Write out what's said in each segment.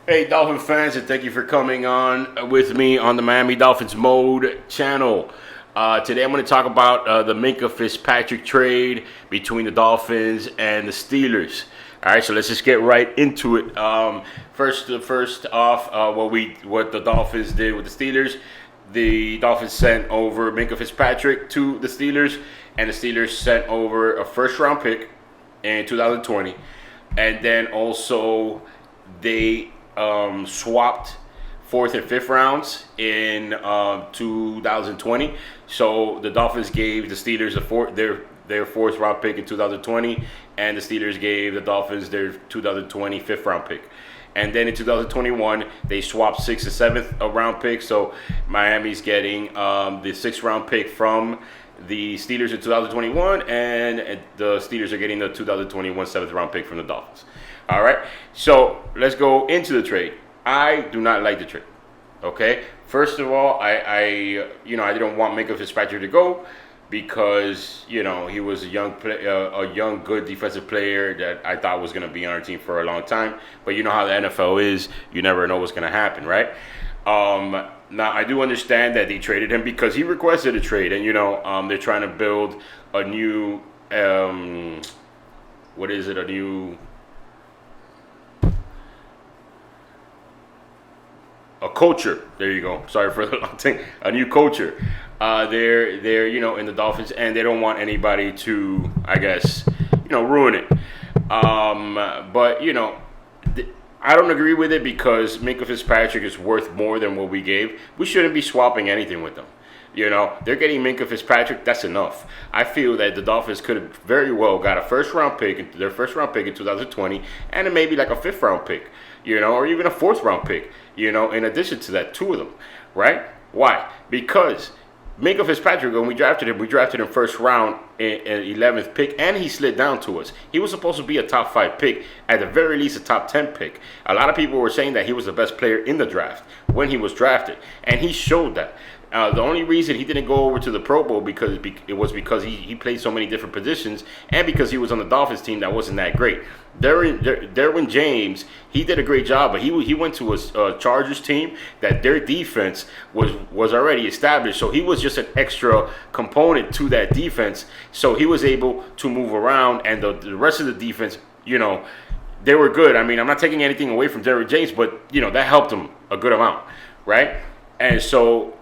Hey, Dolphin fans, and thank you for coming on with me on the Miami Dolphins Mode channel. Today I'm going to talk about the Minkah Fitzpatrick trade between the Dolphins and the Steelers. All right, so let's just get right into it. First off, what the Dolphins did with the Steelers. The Dolphins sent over Minkah Fitzpatrick to the Steelers, and the Steelers sent over a first-round pick in 2020, and then also they swapped fourth and fifth rounds in 2020. So the Dolphins gave the Steelers their fourth round pick in 2020, and the Steelers gave the Dolphins their 2020 fifth round pick. And then in 2021, they swapped sixth and seventh round pick. So Miami's getting the sixth round pick from the Steelers in 2021, and the Steelers are getting the 2021 seventh round pick from the Dolphins. All right, so let's go into the trade. I do not like the trade. Okay, first of all, I didn't want Minkah Fitzpatrick to go because he was a young, good defensive player that I thought was going to be on our team for a long time. But you know how the NFL is; you never know what's going to happen, right? Now I do understand that they traded him because he requested a trade, and they're trying to build a new a culture. There you go. Sorry for the long thing. A new culture. They're in the Dolphins, and they don't want anybody to, I guess, ruin it. But I don't agree with it because Minkah Fitzpatrick is worth more than what we gave. We shouldn't be swapping anything with them. They're getting Minkah Fitzpatrick. That's enough. I feel that the Dolphins could have very well got their first round pick in 2020, and then maybe like a fifth round pick, or even a fourth round pick, in addition to that, two of them, right? Why? Because Minkah Fitzpatrick, when we drafted him first round in 11th pick, and he slid down to us. He was supposed to be a top 5 pick, at the very least a top 10 pick. A lot of people were saying that he was the best player in the draft when he was drafted, and he showed that. The only reason he didn't go over to the Pro Bowl because he played so many different positions, and because he was on the Dolphins team that wasn't that great. Derwin James, he did a great job, but he went to a Chargers team that their defense was already established, so he was just an extra component to that defense. So he was able to move around, and the rest of the defense, they were good. I mean, I'm not taking anything away from Derwin James, but that helped him a good amount, right? And so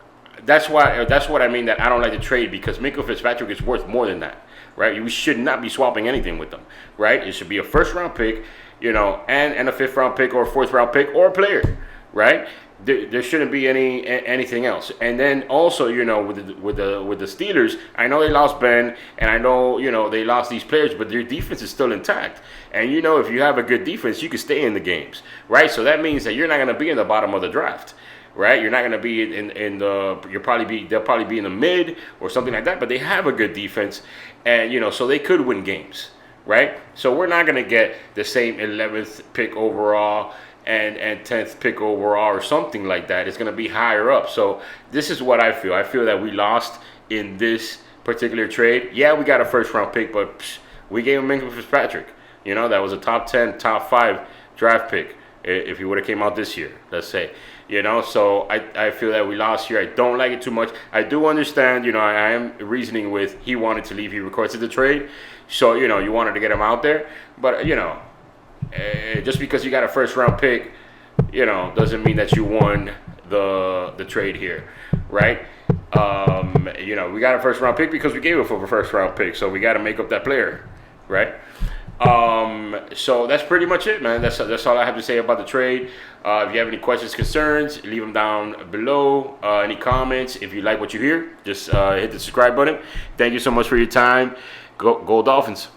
that's what I mean that I don't like the trade, because Minkah Fitzpatrick is worth more than that, right? We should not be swapping anything with them, right? It should be a first round pick, and a fifth round pick or a fourth round pick or a player, right? There shouldn't be anything else. And then also, with the Steelers, I know they lost Ben, and I know they lost these players, but their defense is still intact. And if you have a good defense, you can stay in the games, right? So that means that you're not going to be in the bottom of the draft. Right, you're not going to be they'll probably be in the mid or something like that. But they have a good defense, and so they could win games, right? So we're not going to get the same 11th pick overall and 10th pick overall or something like that. It's going to be higher up. So this is what I feel. I feel that we lost in this particular trade. Yeah, we got a first round pick, but we gave him Minkah Fitzpatrick. That was a top 10, top 5 draft pick if he would have came out this year, let's say. So I feel that we lost here. I don't like it too much. I do understand, I am reasoning with he wanted to leave. He requested the trade. So, you wanted to get him out there. But, just because you got a first round pick, doesn't mean that you won the trade here, right? We got a first round pick because we gave it for a first round pick. So we got to make up that player, right? So that's pretty much it, man. That's all I have to say about the trade. If you have any questions, concerns, leave them down below. Any comments? If you like what you hear, just hit the subscribe button. Thank you so much for your time. Go Dolphins.